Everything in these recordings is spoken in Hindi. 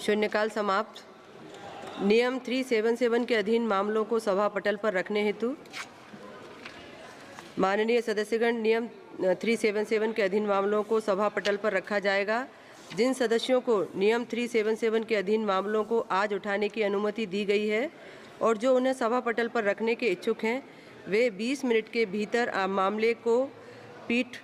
शून्यकाल समाप्त। नियम 377 के अधीन मामलों को सभा पटल पर रखने हेतु माननीय सदस्यगण, नियम 377 के अधीन मामलों को सभा पटल पर रखा जाएगा। जिन सदस्यों को नियम 377 के अधीन मामलों को आज उठाने की अनुमति दी गई है और जो उन्हें सभा पटल पर रखने के इच्छुक हैं, वे 20 मिनट के भीतर मामले को पीठ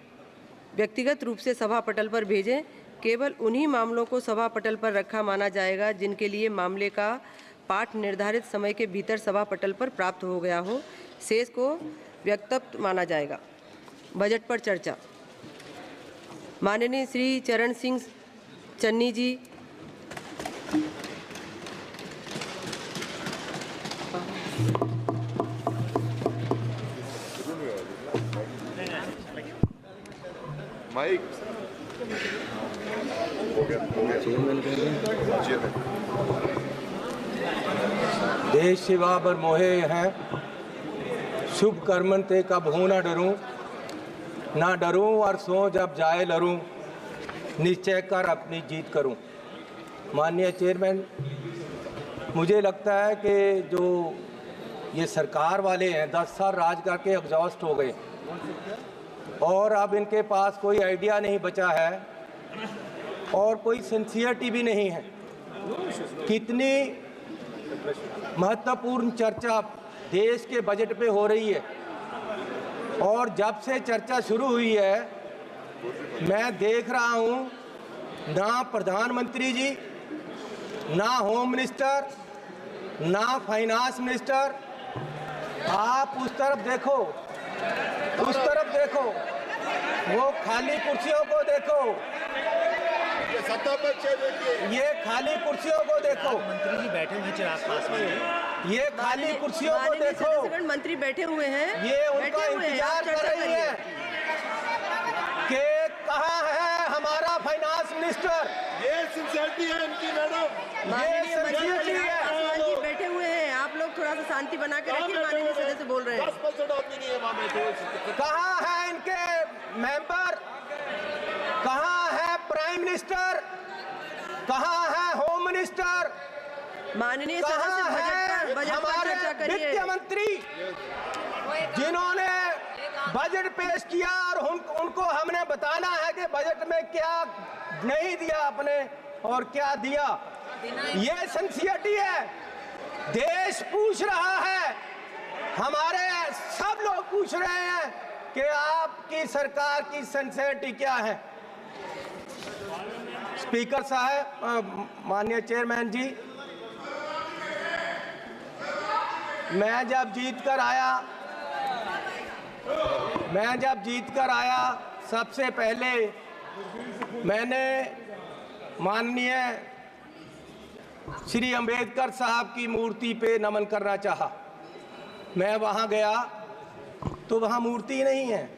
व्यक्तिगत रूप से सभा पटल पर भेजें। केवल उन्हीं मामलों को सभा पटल पर रखा माना जाएगा जिनके लिए मामले का पाठ निर्धारित समय के भीतर सभा पटल पर प्राप्त हो गया हो। शेष को व्यक्तव्य माना जाएगा। बजट पर चर्चा। माननीय श्री चरण सिंह चन्नी जी। माइक देश सेवा बर मोहे हैं, शुभ कर्मन ते कब हो ना डरूं, ना डरूं और सो जब जाए लरूं, निश्चय कर अपनी जीत करूं। माननीय चेयरमैन, मुझे लगता है कि जो ये सरकार वाले हैं 10 साल राज करके एग्जॉस्ट हो गए और अब इनके पास कोई आइडिया नहीं बचा है और कोई सिंसियरिटी भी नहीं है। कितनी महत्वपूर्ण चर्चा देश के बजट पे हो रही है और जब से चर्चा शुरू हुई है मैं देख रहा हूँ ना प्रधानमंत्री जी, ना होम मिनिस्टर, ना फाइनेंस मिनिस्टर। आप उस तरफ देखो, उस तरफ देखो, वो खाली कुर्सियों को देखो, ये खाली कुर्सियों को देखो। मंत्री जी बैठे हुए हैं आसपास में, ये खाली कुर्सियों को देखो। मंत्री बैठे हुए हैं, ये उनका इंतजार कर रही है कि कहाँ है हमारा फाइनेंस मिनिस्टर। ये सिंसियरिटी है इनकी मैडम। माननीय मंत्री जी बैठे हुए हैं, आप लोग थोड़ा सा शांति बना के रखिए। माननीय सदस्य बोल रहे हैं। 10% आदमी नहीं है वहाँ में। कहाँ है इनके मेंबर, कहाँ है प्राइम मिनिस्टर, कहाँ है होम मिनिस्टर, माननीय कहाँ सदस्य है हमारे वित्त मंत्री जिन्होंने बजट पेश किया और उनको हमने बताना है कि बजट में क्या नहीं दिया आपने और क्या दिया। ये सिंसियरिटी है। देश पूछ रहा है, हमारे सब लोग पूछ रहे हैं कि आपकी सरकार की सिंसियरिटी क्या है। स्पीकर साहब, माननीय चेयरमैन जी, मैं जब जीत कर आया सबसे पहले मैंने माननीय श्री अंबेडकर साहब की मूर्ति पे नमन करना चाहा। मैं वहां गया तो वहां मूर्ति नहीं है,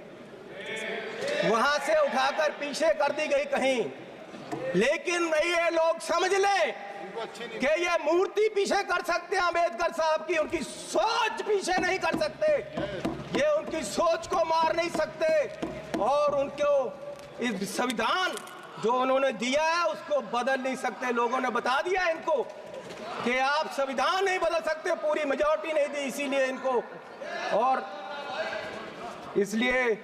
वहां से उठाकर पीछे कर दी गई कहीं। लेकिन ये लोग समझ लें कि ये मूर्ति पीछे कर सकते हैं अंबेडकर साहब की, उनकी सोच पीछे नहीं कर सकते, ये उनकी सोच को मार नहीं सकते और उनको इस संविधान जो उन्होंने दिया है उसको बदल नहीं सकते। लोगों ने बता दिया इनको कि आप संविधान नहीं बदल सकते, पूरी मेजॉरिटी नहीं दी इसीलिए इनको। और इसलिए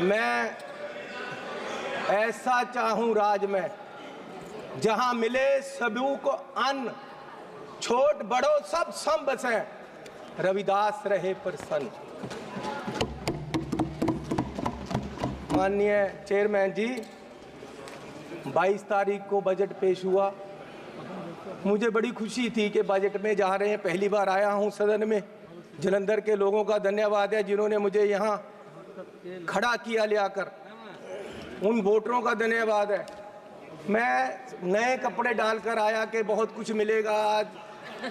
मैं ऐसा चाहूं राज में जहां मिले सभी को अन्न, छोट बड़ो सब सम बसे, रविदास रहे प्रसन्न। माननीय चेयरमैन जी, 22 तारीख को बजट पेश हुआ। मुझे बड़ी खुशी थी कि बजट में जा रहे हैं। पहली बार आया हूं सदन में। जलंधर के लोगों का धन्यवाद है जिन्होंने मुझे यहां खड़ा किया ले आकर, उन वोटरों का धन्यवाद है। मैं नए कपड़े डालकर आया कि बहुत कुछ मिलेगा आज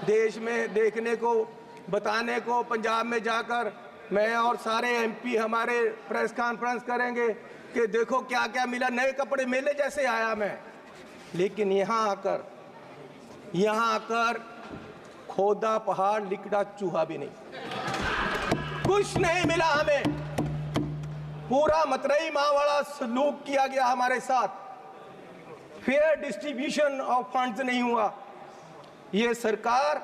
देश में देखने को, बताने को। पंजाब में जाकर मैं और सारे एमपी हमारे प्रेस कॉन्फ्रेंस करेंगे कि देखो क्या क्या मिला। नए कपड़े मेले जैसे आया मैं। लेकिन यहाँ आकर खोदा पहाड़, लिकड़ा चूहा भी नहीं, कुछ नहीं मिला हमें। पूरा मतरई माँ वाला सलूक किया गया हमारे साथ। फेयर डिस्ट्रीब्यूशन ऑफ फंड्स नहीं हुआ। ये सरकार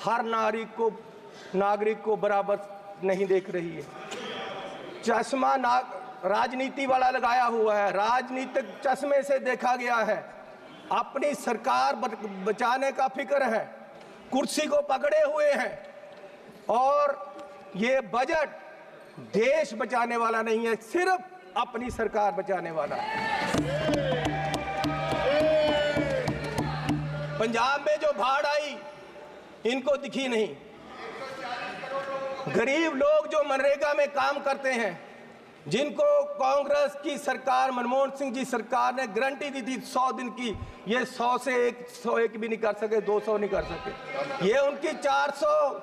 हर नागरिक को बराबर नहीं देख रही है। चश्मा राजनीति वाला लगाया हुआ है, राजनीतिक चश्मे से देखा गया है। अपनी सरकार बचाने का फिक्र है, कुर्सी को पकड़े हुए हैं, और ये बजट देश बचाने वाला नहीं है, सिर्फ अपनी सरकार बचाने वाला है। पंजाब में जो बाढ़ आई इनको दिखी नहीं। गरीब लोग जो मनरेगा में काम करते हैं, जिनको कांग्रेस की सरकार, मनमोहन सिंह जी सरकार ने गारंटी दी थी 100 दिन की, ये 100 से 101 भी नहीं कर सके, 200 नहीं कर सके। ये उनकी 400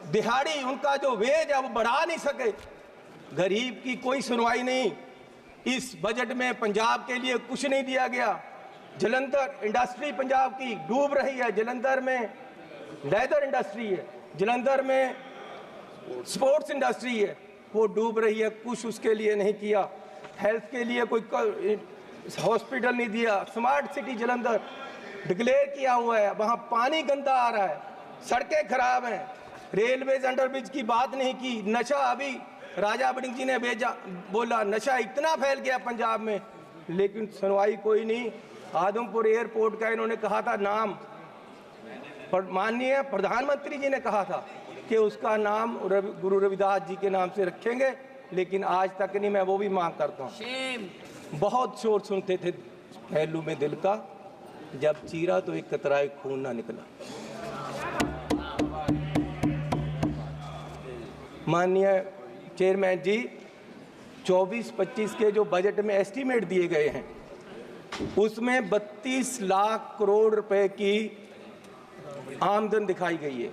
दिहाड़ी, उनका जो वेज है वो बढ़ा नहीं सके। गरीब की कोई सुनवाई नहीं। इस बजट में पंजाब के लिए कुछ नहीं दिया गया। जलंधर इंडस्ट्री पंजाब की डूब रही है। जलंधर में लेदर इंडस्ट्री है, जलंधर में स्पोर्ट्स इंडस्ट्री है, वो डूब रही है। कुछ उसके लिए नहीं किया। हेल्थ के लिए कोई हॉस्पिटल नहीं दिया। स्मार्ट सिटी जलंधर डिक्लेयर किया हुआ है, वहाँ पानी गंदा आ रहा है, सड़कें खराब हैं, रेलवेज अंडरब्रिज की बात नहीं की। नशा, अभी राजा बड़िंग जी ने बोला नशा इतना फैल गया पंजाब में, लेकिन सुनवाई कोई नहीं। आदमपुर एयरपोर्ट का इन्होंने कहा था नाम, माननीय प्रधानमंत्री जी ने कहा था कि उसका नाम गुरु रविदास जी के नाम से रखेंगे, लेकिन आज तक नहीं। मैं वो भी मांग करता हूँ। बहुत शोर सुनते थे पहलू में दिल का, जब चीरा तो एक कतराए खून ना निकला। माननीय चेयरमैन जी, 24-25 के जो बजट में एस्टीमेट दिए गए हैं, उसमें 32 लाख करोड़ रुपए की आमदन दिखाई गई है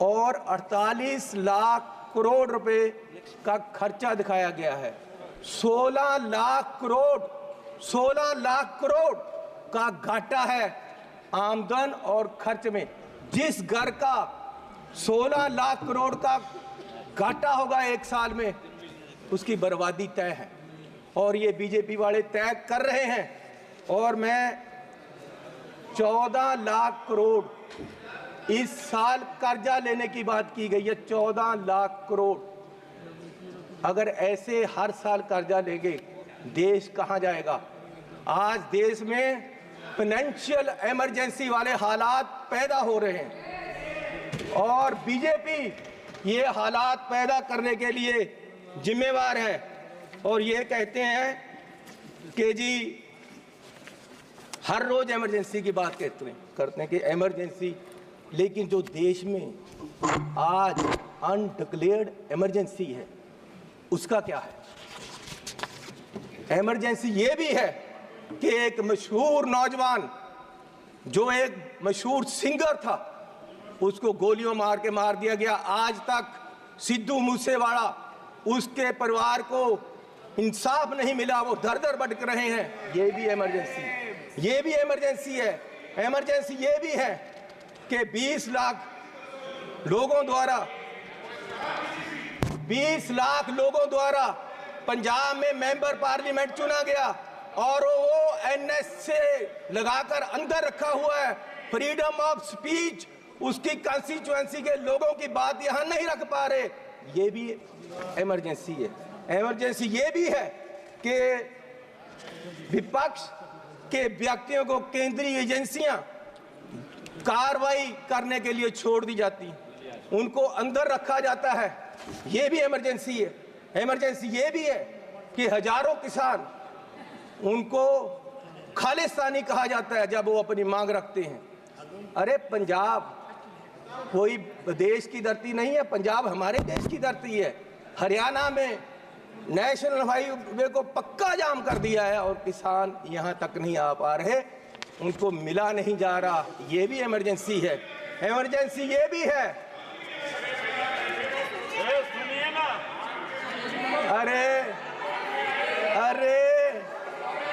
और 48 लाख करोड़ रुपए का खर्चा दिखाया गया है। 16 लाख करोड़ का घाटा है आमदन और खर्च में। जिस घर का 16 लाख करोड़ का घाटा होगा एक साल में, उसकी बर्बादी तय है, और ये बीजेपी वाले तय कर रहे हैं। और मैं 14 लाख करोड़ इस साल कर्जा लेने की बात की गई है, 14 लाख करोड़। अगर ऐसे हर साल कर्जा लेंगे, देश कहां जाएगा? आज देश में फाइनेंशियल इमरजेंसी वाले हालात पैदा हो रहे हैं, और बीजेपी ये हालात पैदा करने के लिए जिम्मेवार है। और ये कहते हैं कि जी हर रोज इमरजेंसी की बात करते हैं कि इमरजेंसी, लेकिन जो देश में आज अनडिक्लेयर्ड इमरजेंसी है उसका क्या है? इमरजेंसी ये भी है कि एक मशहूर नौजवान जो एक मशहूर सिंगर था, उसको गोलियों मार के मार दिया गया। आज तक सिद्धू मूसेवाला, उसके परिवार को इंसाफ नहीं मिला, वो दर दर भटक रहे हैं। ये भी इमरजेंसी है। इमरजेंसी ये भी है कि 20 लाख लोगों द्वारा पंजाब में मेंबर पार्लियामेंट चुना गया, और वो एनएस से लगाकर अंदर रखा हुआ है। फ्रीडम ऑफ स्पीच, उसकी कंस्टिट्यूएंसी के लोगों की बात यहां नहीं रख पा रहे। ये भी इमरजेंसी है। इमरजेंसी ये भी है कि विपक्ष के व्यक्तियों को केंद्रीय एजेंसियां कार्रवाई करने के लिए छोड़ दी जाती, उनको अंदर रखा जाता है। ये भी इमरजेंसी है। इमरजेंसी ये भी है कि हजारों किसान, उनको खालिस्तानी कहा जाता है जब वो अपनी मांग रखते हैं। अरे पंजाब कोई देश की धरती नहीं है, पंजाब हमारे देश की धरती है। हरियाणा में नेशनल हाईवे को पक्का जाम कर दिया है और किसान यहाँ तक नहीं आ पा रहे, उनको मिला नहीं जा रहा। ये भी इमरजेंसी है। इमरजेंसी ये भी है,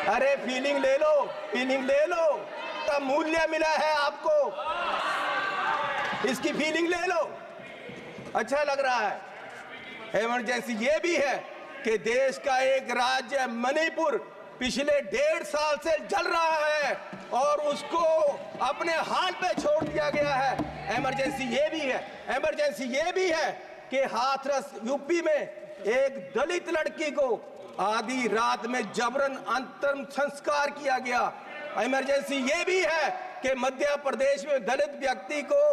अरे फीलिंग ले लो, का मूल्य मिला है आपको, इसकी फीलिंग ले लो, अच्छा लग रहा है। इमरजेंसी ये भी है कि देश का एक राज्य मणिपुर पिछले 1.5 साल से जल रहा है और उसको अपने हाल पे छोड़ दिया गया है। इमरजेंसी ये भी है, इमरजेंसी ये भी है कि हाथरस यूपी में एक दलित लड़की को आधी रात में जबरन अंतिम संस्कार किया गया। इमरजेंसी ये भी है कि मध्य प्रदेश में दलित व्यक्ति को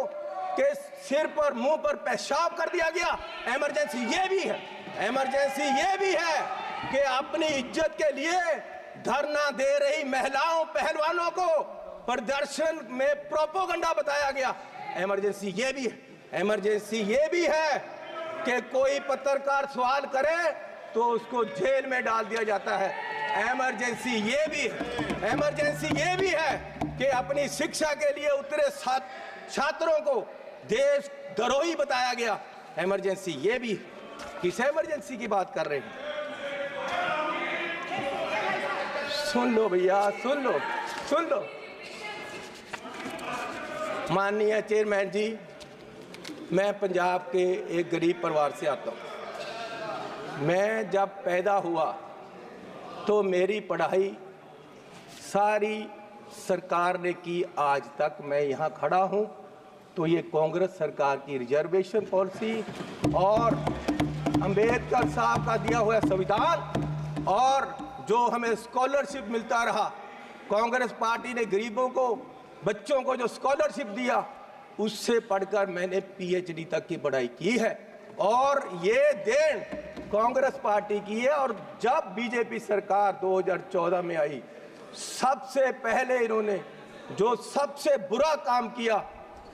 के सिर पर मुंह पर पेशाब कर दिया गया। इमरजेंसी ये भी है, इमरजेंसी ये भी है कि अपनी इज्जत के लिए धरना दे रही महिलाओं पहलवानों को प्रदर्शन में प्रोपोगंडा बताया गया। इमरजेंसी ये भी है, इमरजेंसी ये भी है कि कोई पत्रकार सवाल करे तो उसको जेल में डाल दिया जाता है। इमरजेंसी ये भी है, इमरजेंसी ये भी है कि अपनी शिक्षा के लिए उतरे छात्रों को देशद्रोही बताया गया। इमरजेंसी ये भी है। किस इमरजेंसी की बात कर रहे हैं? सुन लो भैया, सुन लो, सुन लो। माननीय चेयरमैन जी, मैं पंजाब के एक गरीब परिवार से आता हूँ। मैं जब पैदा हुआ तो मेरी पढ़ाई सारी सरकार ने की। आज तक मैं यहाँ खड़ा हूँ तो ये कांग्रेस सरकार की रिजर्वेशन पॉलिसी और अंबेडकर साहब का दिया हुआ संविधान और जो हमें स्कॉलरशिप मिलता रहा, कांग्रेस पार्टी ने गरीबों को, बच्चों को जो स्कॉलरशिप दिया, उससे पढ़कर मैंने पीएचडी तक की पढ़ाई की है और ये देन कांग्रेस पार्टी की है। और जब बीजेपी सरकार 2014 में आई, सबसे पहले इन्होंने जो सबसे बुरा काम किया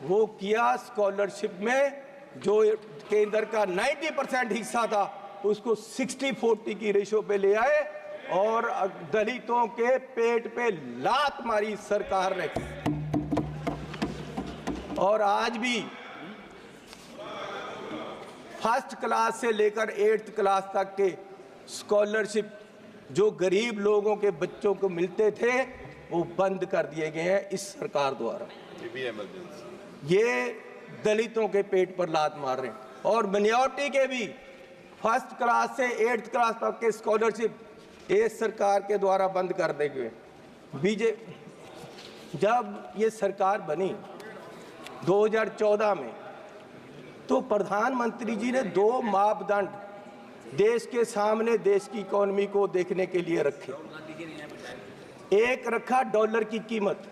वो किया, स्कॉलरशिप में जो केंद्र का 90% हिस्सा था उसको 60-40 की रेशो पे ले आए और दलितों के पेट पे लात मारी सरकार ने। और आज भी फर्स्ट क्लास से लेकर 8th क्लास तक के स्कॉलरशिप जो गरीब लोगों के बच्चों को मिलते थे वो बंद कर दिए गए हैं इस सरकार द्वारा। ये दलितों के पेट पर लात मार रहे हैं। और मिनॉरिटी के भी फर्स्ट क्लास से 8th क्लास तक के स्कॉलरशिप इस सरकार के द्वारा बंद कर दिए गए। जब ये सरकार बनी 2014 में तो प्रधानमंत्री जी ने 2 मापदंड देश के सामने देश की इकोनॉमी को देखने के लिए रखे। एक रखा डॉलर की कीमत,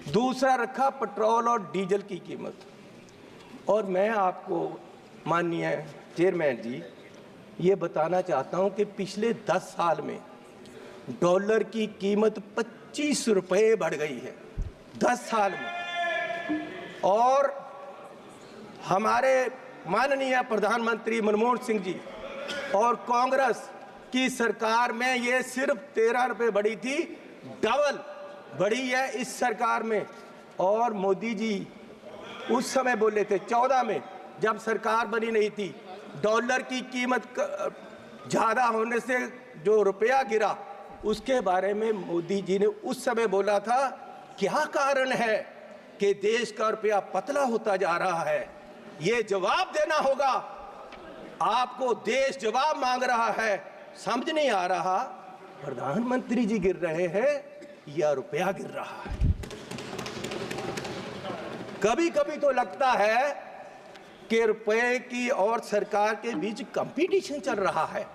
दूसरा रखा पेट्रोल और डीजल की कीमत। और मैं आपको माननीय चेयरमैन जी ये बताना चाहता हूं कि पिछले 10 साल में डॉलर की कीमत 25 रुपये बढ़ गई है 10 साल में। और हमारे माननीय प्रधानमंत्री मनमोहन सिंह जी और कांग्रेस की सरकार में ये सिर्फ 13 रुपये बढ़ी थी, डबल बढ़ी है इस सरकार में। और मोदी जी उस समय बोले थे 14 में जब सरकार बनी नहीं थी, डॉलर की कीमत ज़्यादा होने से जो रुपया गिरा उसके बारे में मोदी जी ने उस समय बोला था क्या कारण है कि देश का रुपया पतला होता जा रहा है, ये जवाब देना होगा आपको। देश जवाब मांग रहा है, समझ नहीं आ रहा प्रधानमंत्री जी गिर रहे हैं या रुपया गिर रहा है। कभी कभी तो लगता है कि रुपए की और सरकार के बीच कंपटीशन चल रहा है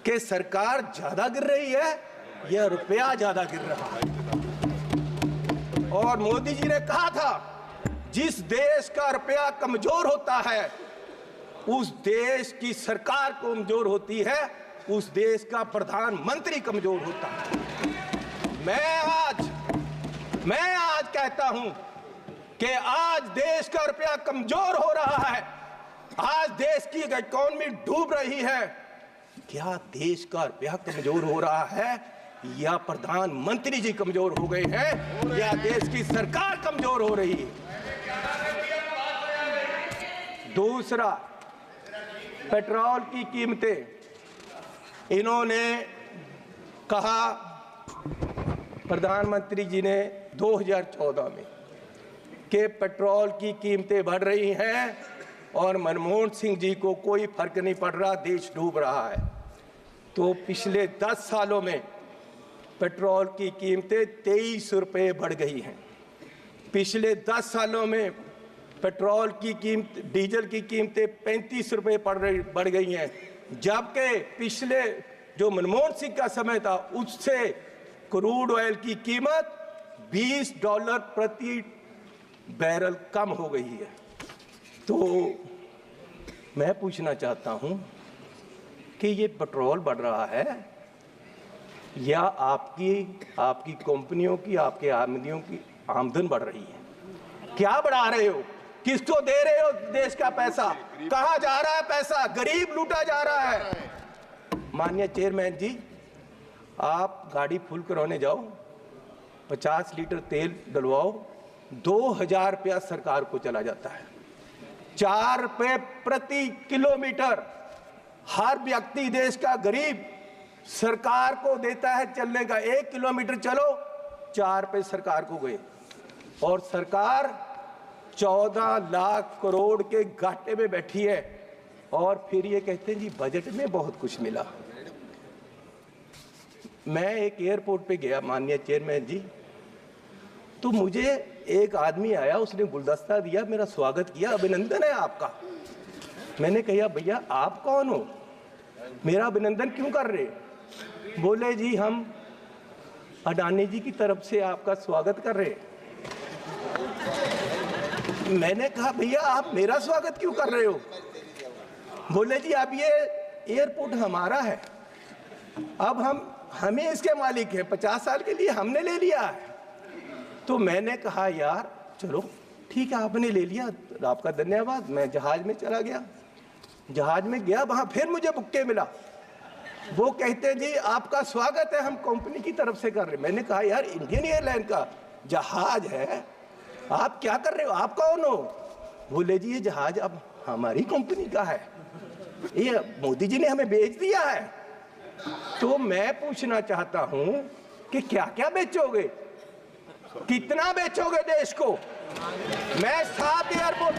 कि सरकार ज्यादा गिर रही है या रुपया ज्यादा गिर रहा है। और मोदी जी ने कहा था जिस देश का रुपया कमजोर होता है उस देश की सरकार कमजोर होती है, उस देश का प्रधानमंत्री कमजोर होता है। मैं आज कहता हूं कि आज देश का रुपया कमजोर हो रहा है, आज देश की इकोनॉमी डूब रही है। क्या देश का रुपया कमजोर हो रहा है या प्रधानमंत्री जी कमजोर हो गए हैं या देश की सरकार कमजोर हो रही है? दूसरा, पेट्रोल की कीमतें इन्होंने कहा, प्रधानमंत्री जी ने 2014 में कि पेट्रोल की कीमतें बढ़ रही हैं और मनमोहन सिंह जी को कोई फर्क नहीं पड़ रहा, देश डूब रहा है। तो पिछले 10 सालों में पेट्रोल की कीमतें 23 रुपये बढ़ गई हैं। पिछले 10 सालों में पेट्रोल की कीमत, डीजल की कीमतें 35 रुपये बढ़ गई हैं, जबकि पिछले जो मनमोहन सिंह का समय था उससे क्रूड ऑयल की कीमत $20 प्रति बैरल कम हो गई है। तो मैं पूछना चाहता हूं कि ये पेट्रोल बढ़ रहा है या आपकी कंपनियों की, आपके आमदनियों की आमदन बढ़ रही है? क्या बढ़ा रहे हो? किसको दे रहे हो देश का पैसा? कहां जा रहा है पैसा? गरीब लूटा जा रहा है। माननीय चेयरमैन जी, आप गाड़ी फुल कराने जाओ, 50 लीटर तेल डलवाओ, 2000 रुपया सरकार को चला जाता है। 4 रुपये प्रति किलोमीटर हर व्यक्ति देश का गरीब सरकार को देता है चलने का। 1 किलोमीटर चलो 4 रुपये सरकार को गए, और सरकार 14 लाख करोड़ के घाटे में बैठी है, और फिर ये कहते हैं जी बजट में बहुत कुछ मिला। मैं एक एयरपोर्ट पे गया माननीय चेयरमैन जी, तो मुझे एक आदमी आया, उसने गुलदस्ता दिया, मेरा स्वागत किया, अभिनंदन है आपका। मैंने कहा भैया आप कौन हो, मेरा अभिनंदन क्यों कर रहे? बोले जी हम अडानी जी की तरफ से आपका स्वागत कर रहे। मैंने कहा भैया आप मेरा स्वागत क्यों कर रहे हो? बोले जी अब ये एयरपोर्ट हमारा है, अब हमें इसके मालिक हैं, 50 साल के लिए हमने ले लिया है। तो मैंने कहा यार चलो ठीक है, आपने ले लिया, आपका धन्यवाद। मैं जहाज में चला गया, जहाज में गया, वहां फिर मुझे बुक्के मिला। वो कहते जी आपका स्वागत है, हम कंपनी की तरफ से कर रहे। मैंने कहा यार इंडियन एयरलाइन का जहाज है, आप क्या कर रहे हो, आप कौन हो? बोले जी ये जहाज अब हमारी कंपनी का है, ये मोदी जी ने हमें बेच दिया है। तो मैं पूछना चाहता हूं कि क्या क्या बेचोगे, कितना बेचोगे देश को? मैं 7 एयरपोर्ट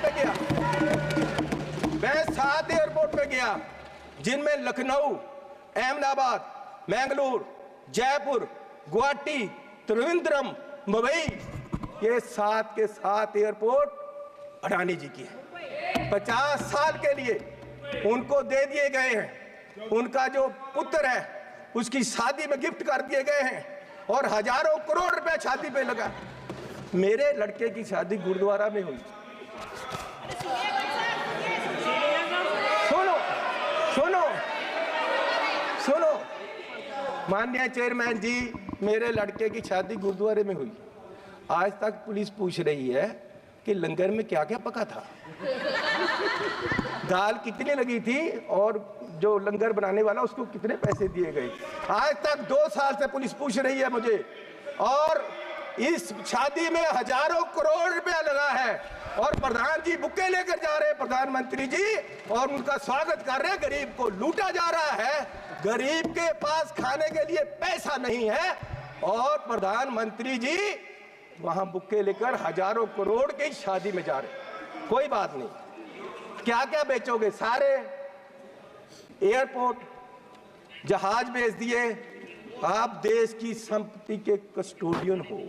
पे गया, जिनमें लखनऊ, अहमदाबाद, मैंगलोर, जयपुर, गुवाहाटी, त्रिवेंद्रम, मुंबई, ये 7 के 7 एयरपोर्ट अडानी जी की है। 50 साल के लिए उनको दे दिए गए हैं, उनका जो पुत्र है उसकी शादी में गिफ्ट कर दिए गए हैं, और हजारों करोड़ रुपए शादी पे लगा। मेरे लड़के की शादी गुरुद्वारा में हुई। सुनो माननीय चेयरमैन जी, मेरे लड़के की शादी गुरुद्वारे में हुई। आज तक पुलिस पूछ रही है कि लंगर में क्या क्या पका था, दाल कितनी लगी थी, और जो लंगर बनाने वाला उसको कितने पैसे दिए गए। आज तक 2 साल से पुलिस पूछ रही है मुझे, और इस शादी में हजारों करोड़ रुपया लगा है, और प्रधान जी बुके लेकर जा रहे हैं, प्रधानमंत्री जी, और उनका स्वागत कर रहे हैं। गरीब को लूटा जा रहा है, गरीब के पास खाने के लिए पैसा नहीं है, और प्रधानमंत्री जी वहां बुके लेकर हजारों करोड़ की शादी में जा रहे। कोई बात नहीं, क्या क्या बेचोगे? सारे एयरपोर्ट, जहाज बेच दिए। आप देश की संपत्ति के कस्टोडियन हो,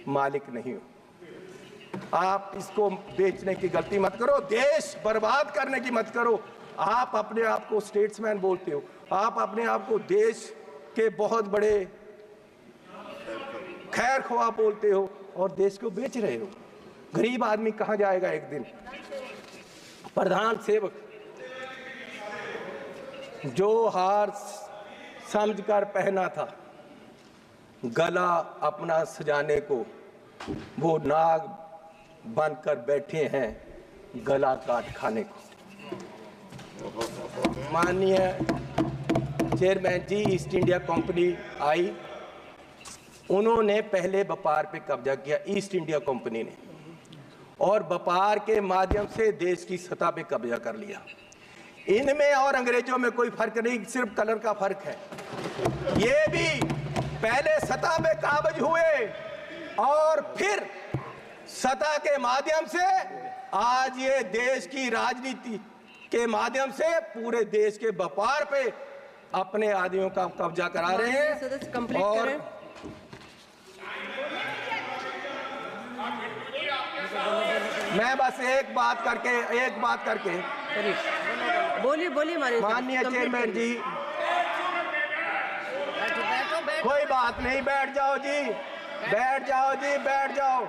मालिक नहीं हो। आप इसको बेचने की गलती मत करो, देश बर्बाद करने की मत करो। आप अपने आप को स्टेट्समैन बोलते हो, आप अपने आप को देश के बहुत बड़े खैर ख्वाह बोलते हो, और देश को बेच रहे हो। गरीब आदमी कहां जाएगा एक दिन? प्रधान सेवक जो हार समझकर पहना था, गला अपना सजाने को, वो नाग बनकर बैठे हैं गला काट खाने को। माननीय चेयरमैन जी, ईस्ट इंडिया कंपनी आई, उन्होंने पहले व्यापार पे कब्जा किया, ईस्ट इंडिया कंपनी ने, और व्यापार के माध्यम से देश की सतह पे कब्जा कर लिया। इनमें और अंग्रेजों में कोई फर्क नहीं, सिर्फ कलर का फर्क है। ये भी पहले सतह पे काबज हुए, और फिर सत्ता के माध्यम से आज ये देश की राजनीति के माध्यम से पूरे देश के व्यापार पे अपने आदियों का कब्जा करा रहे हैं। सदस्य कंप्लीट और करें। मैं बस एक बात करके बोलिए बोलिए माननीय चेयरमैन जी, कोई बात नहीं, बैठ जाओ जी, बैठ जाओ।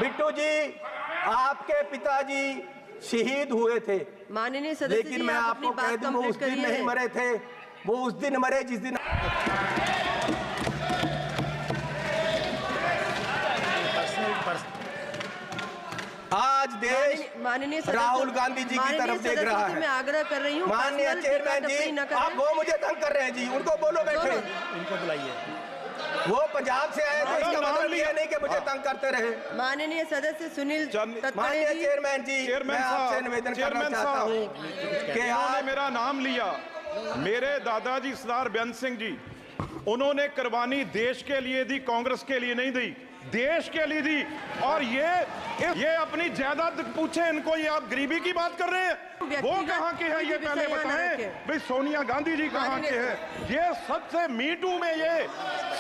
बिट्टू जी, आपके पिताजी शहीद हुए थे, माननीय सदस्य लेकिन जी, मैं आप आपको अपनी कह बात दूं वो उस कंप्लीट दिन करिए। नहीं मरे थे, वो उस दिन मरे जिस दिन आज देश माननीय सदस्य- राहुल गांधी जी की माननीय तरफ देख सदस्य रहा से है। मैं आग्रह कर रही हूँ, माननीय पर्सनल चेयरमैन टिप्पणी न जी, करें। आप वो मुझे तंग कर रहे हैं जी, उनको बोलो बैठे। इनको बुलाइए। वो पंजाब से आए थे, इसका मतलब ये नहीं कि मुझे तंग करते रहे। माननीय सदस्य सुनील तत्पड़े माननीय जी, चेयरमैन जी, मैं आपसे निवेदन करना चाहता हूँ कि उन्होंने आप मेरा नाम लिया। मेरे दादाजी सरदार बेअंत सिंह जी, उन्होंने कुर्बानी देश के लिए दी, कांग्रेस के लिए नहीं दी, देश के लिए दी। और ये अपनी जायदाद पूछे इनको, ये आप गरीबी की बात कर रहे हैं? वो कहाँ के हैं ये पहले बताएं भाई। सोनिया गांधी जी कहाँ के हैं? ये सबसे मीटू में, ये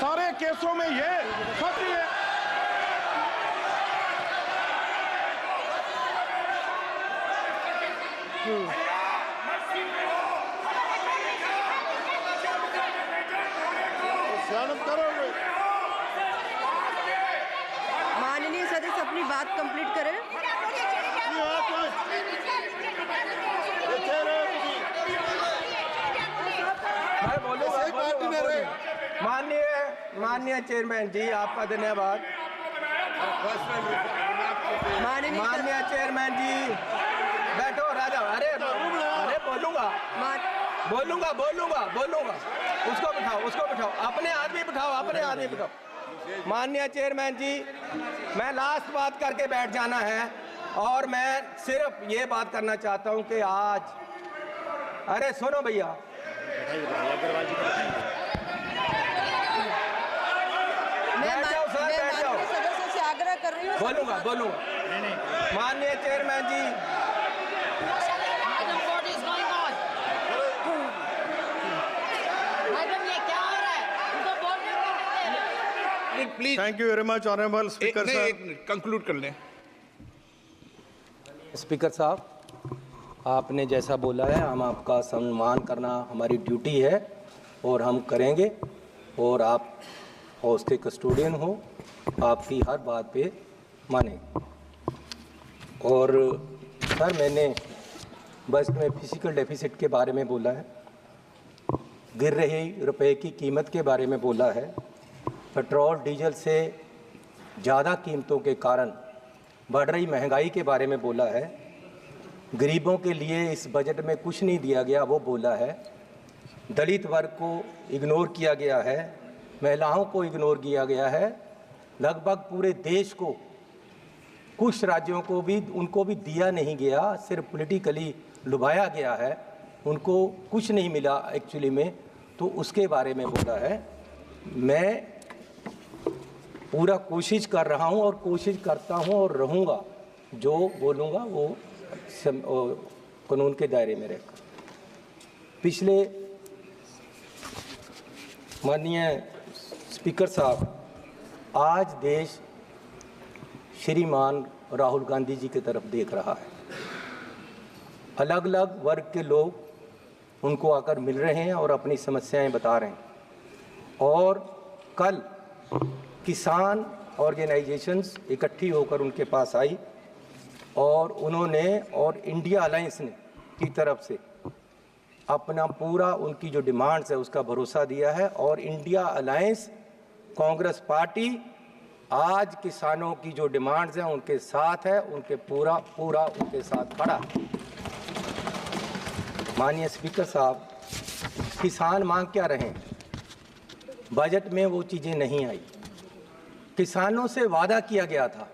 सारे केसों में ये सब ये करोगे। माननीय सदस्य अपनी बात कंप्लीट करें। मैं बोलूंगा। माननीय चेयरमैन जी, आपका धन्यवाद। माननीय चेयरमैन जी, बैठो राजा। अरे बोलूंगा। उसको बिठाओ, अपने आदमी बिठाओ। माननीय चेयरमैन जी, मैं लास्ट बात करके बैठ जाना है, और मैं सिर्फ ये बात करना चाहता हूं कि आज, अरे सुनो भैया, बैठ जाओ सर, मैं बैठ जाओ। माननीय सदस्य से आग्रह कर रही हूँ। बोलूंगा। माननीय chairman ji, Madam, what is going on? Madam, ये क्या हो रहा है? उनको बोलने को नहीं दे रहे। Thank you very much honourable speaker साहब। एक मिनट कंक्लूड कर लें। स्पीकर साहब, आपने जैसा बोला है, हम आपका सम्मान करना हमारी ड्यूटी है और हम करेंगे। और आप हाउस के कस्टोडियन हो, आपकी हर बात पे माने। और सर, मैंने बजट में फिजिकल डेफिसिट के बारे में बोला है, गिर रही रुपए की कीमत के बारे में बोला है, पेट्रोल डीजल से ज़्यादा कीमतों के कारण बढ़ रही महंगाई के बारे में बोला है, गरीबों के लिए इस बजट में कुछ नहीं दिया गया वो बोला है, दलित वर्ग को इग्नोर किया गया है, महिलाओं को इग्नोर किया गया है, लगभग पूरे देश को, कुछ राज्यों को भी उनको भी दिया नहीं गया, सिर्फ पॉलिटिकली लुभाया गया है, उनको कुछ नहीं मिला एक्चुअली में, तो उसके बारे में बोला है। मैं पूरा कोशिश कर रहा हूं और कोशिश करता हूं और रहूंगा, जो बोलूंगा वो कानून के दायरे में रहकर। पिछले माननीय स्पीकर साहब, आज देश श्रीमान राहुल गांधी जी की तरफ देख रहा है। अलग अलग वर्ग के लोग उनको आकर मिल रहे हैं और अपनी समस्याएं बता रहे हैं। और कल किसान ऑर्गेनाइजेशंस इकट्ठी होकर उनके पास आई और उन्होंने और इंडिया अलायंस ने की तरफ से अपना पूरा उनकी जो डिमांड्स है उसका भरोसा दिया है। और इंडिया अलायंस कांग्रेस पार्टी आज किसानों की जो डिमांड्स हैं उनके साथ है, उनके पूरा उनके साथ खड़ा। माननीय स्पीकर साहब, किसान मांग क्या रहे हैं? बजट में वो चीज़ें नहीं आई। किसानों से वादा किया गया था,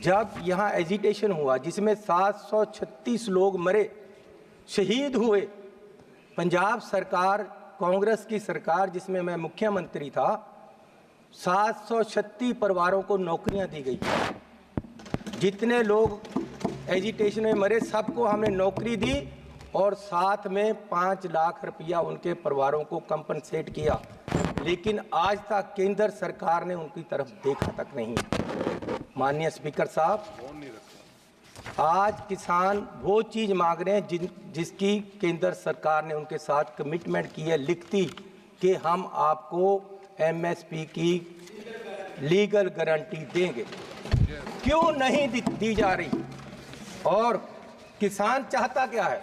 जब यहाँ एजिटेशन हुआ जिसमें 736 लोग मरे, शहीद हुए, पंजाब सरकार, कांग्रेस की सरकार जिसमें मैं मुख्यमंत्री था, 736 परिवारों को नौकरियां दी गई। जितने लोग एजिटेशन में मरे सबको हमने नौकरी दी और साथ में 5 लाख रुपया उनके परिवारों को कंपनसेट किया। लेकिन आज तक केंद्र सरकार ने उनकी तरफ देखा तक नहीं। माननीय स्पीकर साहब, आज किसान वो चीज मांग रहे हैं जिसकी केंद्र सरकार ने उनके साथ कमिटमेंट की है लिखती, कि हम आपको एमएसपी की लीगल गारंटी देंगे। क्यों नहीं दी जा रही? और किसान चाहता क्या है?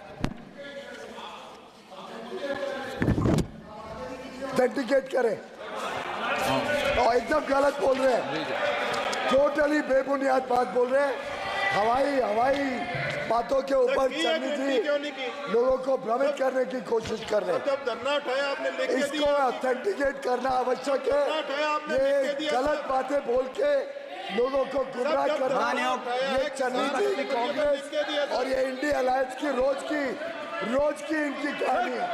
ऑथेंटिकेट करें और एकदम गलत बोल रहे हैं, टोटली बेबुनियाद बात बोल रहे हैं। हवाई बातों के ऊपर लोगों को भ्रमित करने की कोशिश कर रहे हैं। जब धरना उठाया आपने लिख के इसको दिया, ऑथेंटिकेट करना आवश्यक है। ये गलत बातें बोल के लोगों को गुमराह करना, ये चलनी थी कांग्रेस और ये इंडिया अलायंस की रोज की इनकी कहानी है।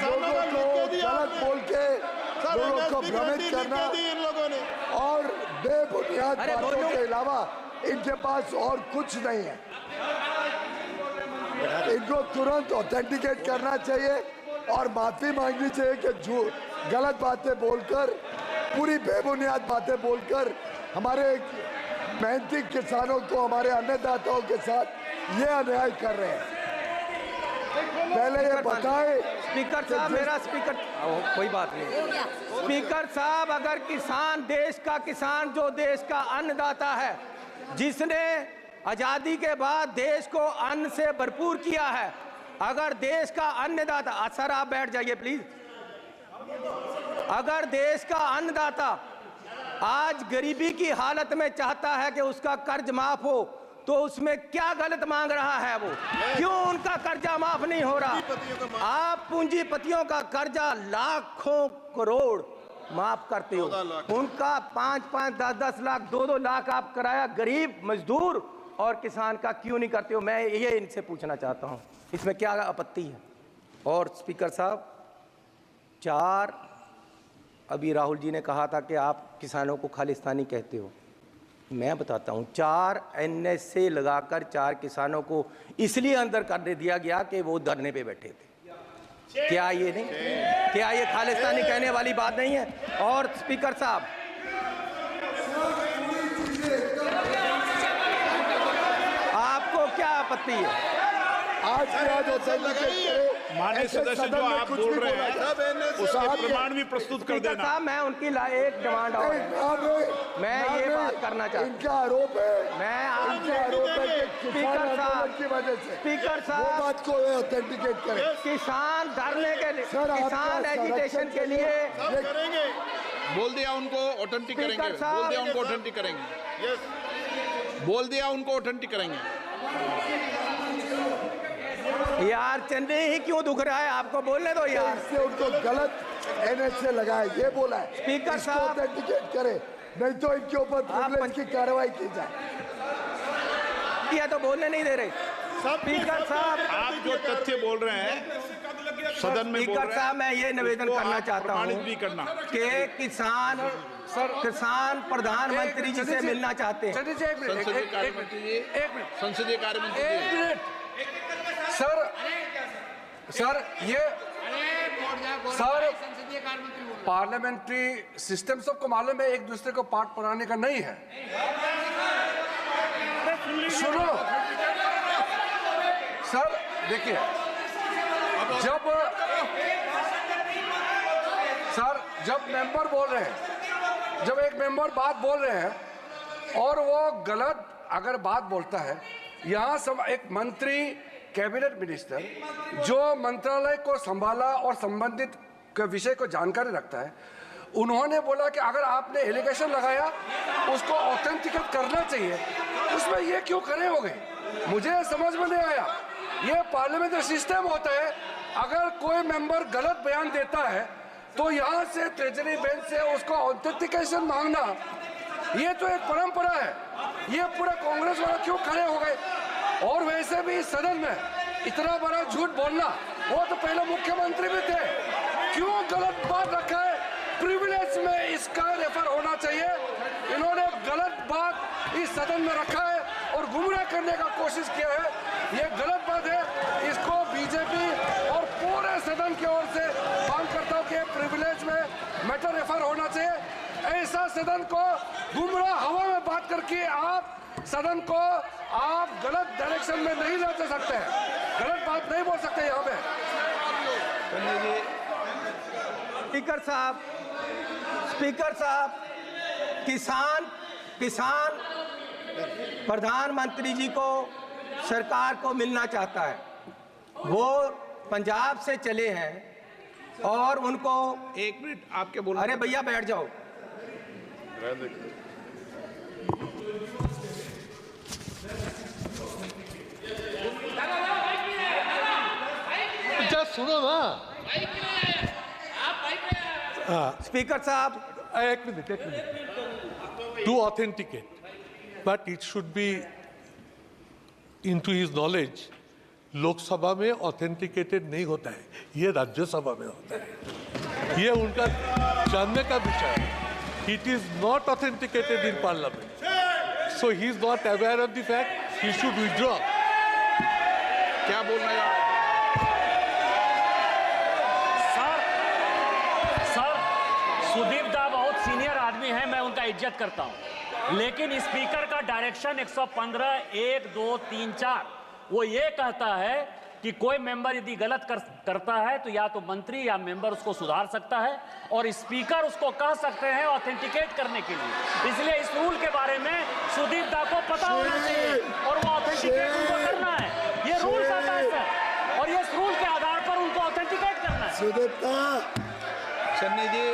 लोगों को गलत बोल के लोगों को भ्रमित करना इन लोगों ने, और बेबुनियाद बातों के अलावा इनके पास और कुछ नहीं है। इनको तुरंत ऑथेंटिकेट करना चाहिए और माफी मांगनी चाहिए कि गलत बातें बोलकर, पूरी बेबुनियाद बातें बोलकर हमारे मेहनती किसानों को, हमारे अन्नदाताओं के साथ ये अन्याय कर रहे हैं। पहले ये बताएं। स्पीकर साहब, मेरा स्पीकर, कोई बात नहीं। स्पीकर साहब, अगर देश का किसान जो देश का अन्नदाता है, जिसने आजादी के बाद देश को अन्न से भरपूर किया है, अगर देश का अन्नदाता, सर आप बैठ जाइए प्लीज। अगर देश का अन्नदाता आज गरीबी की हालत में चाहता है कि उसका कर्ज माफ हो, तो उसमें क्या गलत मांग रहा है वो? क्यों उनका कर्जा माफ नहीं हो रहा? आप पूंजीपतियों का कर्जा लाखों करोड़ माफ करते हो, उनका 5-5, 10-10 लाख, 2-2 लाख आप कराया गरीब मजदूर और किसान का क्यों नहीं करते हो? मैं ये इनसे पूछना चाहता हूँ, इसमें क्या आपत्ति है? और स्पीकर साहब, अभी राहुल जी ने कहा था कि आप किसानों को खालिस्तानी कहते हो। मैं बताता हूँ, 4 NSA लगाकर 4 किसानों को इसलिए अंदर कर दिया गया कि वो धरने पे बैठे थे। क्या ये खालिस्तानी कहने वाली बात नहीं है? और स्पीकर साहब, आपको क्या आपत्ति है? आज माननीय सदस्य जो आप बोल रहे हैं उसके प्रमाण भी प्रस्तुत कर स्पीकर देना। साहब, मैं उनकी एक डिमांड और है, मैं ये बात करना चाहता हूँ। इनका आरोप है, इनका आरोप है कि स्पीकर साहब की वजह से, स्पीकर वो साहब, बात को ऑथेंटिकेट करें। किसान धरने के लिए, सर, किसान एजुटेशन के लिए करेंगे, बोल दिया उनको ऑथेंटिक करेंगे, बोल दिया उनको ऑथेंटिक करेंगे, बोल दिया उनको ऑथेंटिक करेंगे। यार चन्ने ही क्यों दुख रहा है? आपको बोलने दो यार। इससे उनको गलत NSA लगाए, ये बोला है। स्पीकर साहब, ऑथेंटिकेट करें, नहीं तो इनके ऊपर प्रिविलेज की कार्रवाई की जाए। किया तो बोलने नहीं दे रहे। स्पीकर साहब, आप जो तथ्य बोल रहे हैं सदन में बोल रहे हैं, स्पीकर साहब, मैं ये निवेदन करना चाहता हूँ भी करना कि किसान प्रधानमंत्री जी से मिलना चाहते हैं। संसदीय कार्य मंत्री जी, सर पार्लियामेंट्री सिस्टम सबको मालूम है, एक दूसरे को पाठ पढ़ाने का नहीं है। सुनो सर, देखिए, जब मेंबर बोल रहे हैं, जब एक मेंबर बात बोल रहे हैं और वो गलत अगर बात बोलता है, यहाँ सब एक मंत्री, कैबिनेट मिनिस्टर जो मंत्रालय को संभाला और संबंधित विषय को जानकारी रखता है, उन्होंने बोला कि अगर आपने एलिगेशन लगाया उसको ऑथेंटिकेट करना चाहिए। उसमें ये क्यों खड़े हो गए? मुझे समझ में नहीं आया। ये पार्लियामेंट्री सिस्टम होता है, अगर कोई मेंबर गलत बयान देता है तो यहाँ से ट्रेजरी बेंच से उसको ऑथेंटिकेशन मांगना, ये तो एक परंपरा है। ये पूरा कांग्रेस वाला क्यों खड़े हो गए? और वैसे भी सदन में इतना बड़ा झूठ बोलना, वो तो पहले मुख्यमंत्री भी थे, क्यों गलत बात रखा है? प्रिविलेज में इसका रेफर होना चाहिए। इन्होंने गलत बात इस सदन में रखा है और गुमराह करने का कोशिश किया है, ये गलत बात है। इसको बीजेपी और पूरे सदन की ओर से मांग करता हूँ कि प्रिविलेज में मैटर रेफर होना चाहिए। ऐसा सदन को गुमराह हवा में बात करके आप सदन को आप गलत डायरेक्शन में नहीं ले जा सकते हैं, गलत बात नहीं बोल सकते यहाँ पे। स्पीकर साहब, किसान प्रधानमंत्री जी को सरकार को मिलना चाहता है। वो पंजाब से चले हैं और उनको 1 मिनट आपके बोल। अरे भैया बैठ जाओ। सुनो ना। स्पीकर साहब, एक minute to authenticate, but it should be into his knowledge. Lok Sabha में ऑथेंटिकेटेड नहीं होता है, ये राज्यसभा में होता है। ये उनका जानने का विषय है। It is not authenticated in parliament, so he is not aware of the fact, he should withdraw. क्या बोलना है सर? सुदीप दा बहुत सीनियर आदमी है, मैं उनका इज्जत करता हूं, लेकिन स्पीकर का डायरेक्शन 115 1 2 3 4 वो ये कहता है कि कोई मेंबर यदि गलत करता है तो या तो मंत्री या मेंबर उसको सुधार सकता है और स्पीकर उसको कह सकते हैं ऑथेंटिकेट करने के लिए। इसलिए इस रूल के बारे में सुदीप दा को पता होना चाहिए और वो ऑथेंटिकेट उनको करना है। ये रूल आता है सर, और ये रूल के आधार पर उनको ऑथेंटिकेट करना है। सुदीप दा, सन्नी जी।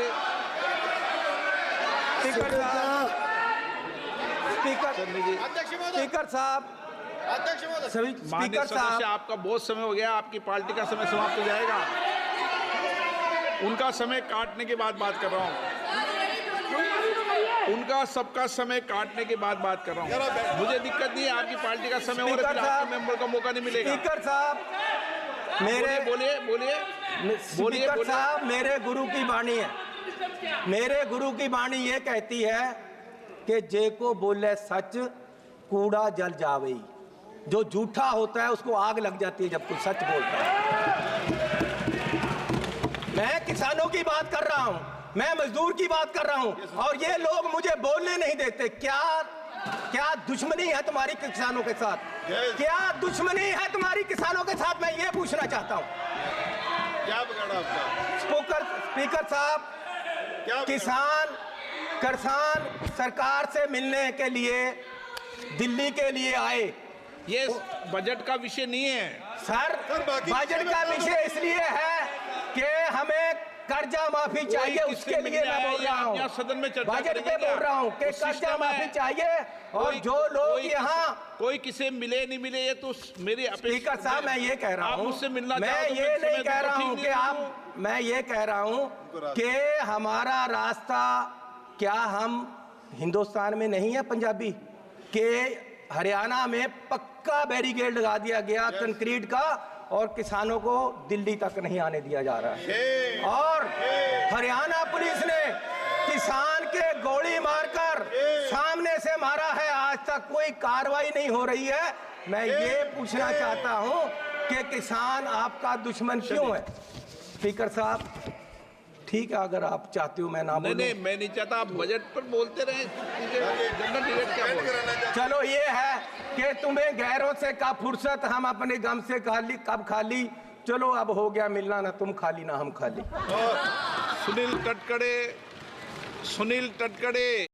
स्पीकर साहब, माननीय स्पीकर सदस्य, साहब, आपका बहुत समय हो गया, आपकी पार्टी का समय समाप्त हो जाएगा। उनका समय काटने के बाद बात कर रहा हूँ, उनका सबका समय काटने के बाद बात कर रहा हूँ। मुझे दिक्कत नहीं है, आपकी पार्टी का समय हो रहा है, आपके मेंबर को मौका नहीं मिलेगा। स्पीकर साहब, बोलिए। स्पीकर साहब, मेरे गुरु की वाणी है। मेरे गुरु की वाणी ये कहती है कि जे को बोले सच कूड़ा जल जावे। जो झूठा होता है उसको आग लग जाती है जब कोई सच बोलता है। मैं किसानों की बात कर रहा हूं, मैं मजदूर की बात कर रहा हूं, और ये लोग मुझे बोलने नहीं देते। क्या दुश्मनी है तुम्हारी किसानों के साथ? क्या दुश्मनी है तुम्हारी किसानों के साथ? मैं ये पूछना चाहता हूं। क्या बिगाड़ा आपका? स्पीकर साहब, किसान सरकार से मिलने के लिए दिल्ली के लिए आए। ये बजट का विषय नहीं है सर, बजट का विषय इसलिए है कि हमें कर्जा माफी चाहिए, उसके लिए मैं बोल रहा हूँ। सदन में चर्चा बजट पे बोल रहा हूँ कि कर्जा माफी चाहिए, और जो लोग यहाँ कोई किसे मिले नहीं मिले ये तो मेरी स्पीकर साहब, मैं ये कह रहा हूँ, मुझसे मिलना मैं ये नहीं कह रहा हूँ कि आप, मैं ये कह रहा हूँ कि हमारा रास्ता, क्या हम हिंदुस्तान में नहीं है पंजाबी के हरियाणा में पक्का बैरिकेड लगा दिया गया कंक्रीट का, और किसानों को दिल्ली तक नहीं आने दिया जा रहा है। और हरियाणा पुलिस ने किसान के गोली मारकर सामने से मारा है, आज तक कोई कार्रवाई नहीं हो रही है। मैं ये पूछना चाहता हूं कि किसान आपका दुश्मन क्यों है? स्पीकर साहब, ठीक है, अगर आप चाहते हो मैं ना बोलूं। नहीं, मैं नहीं चाहता, आप बजट पर बोलते रहे। जनरल डिबेट क्या बोल रहे हैं? चलो ये है कि तुम्हें गैरों से कब फुर्सत, हम अपने गम से कब खाली। चलो अब हो गया मिलना, ना तुम खाली ना हम खाली। सुनील तटकरे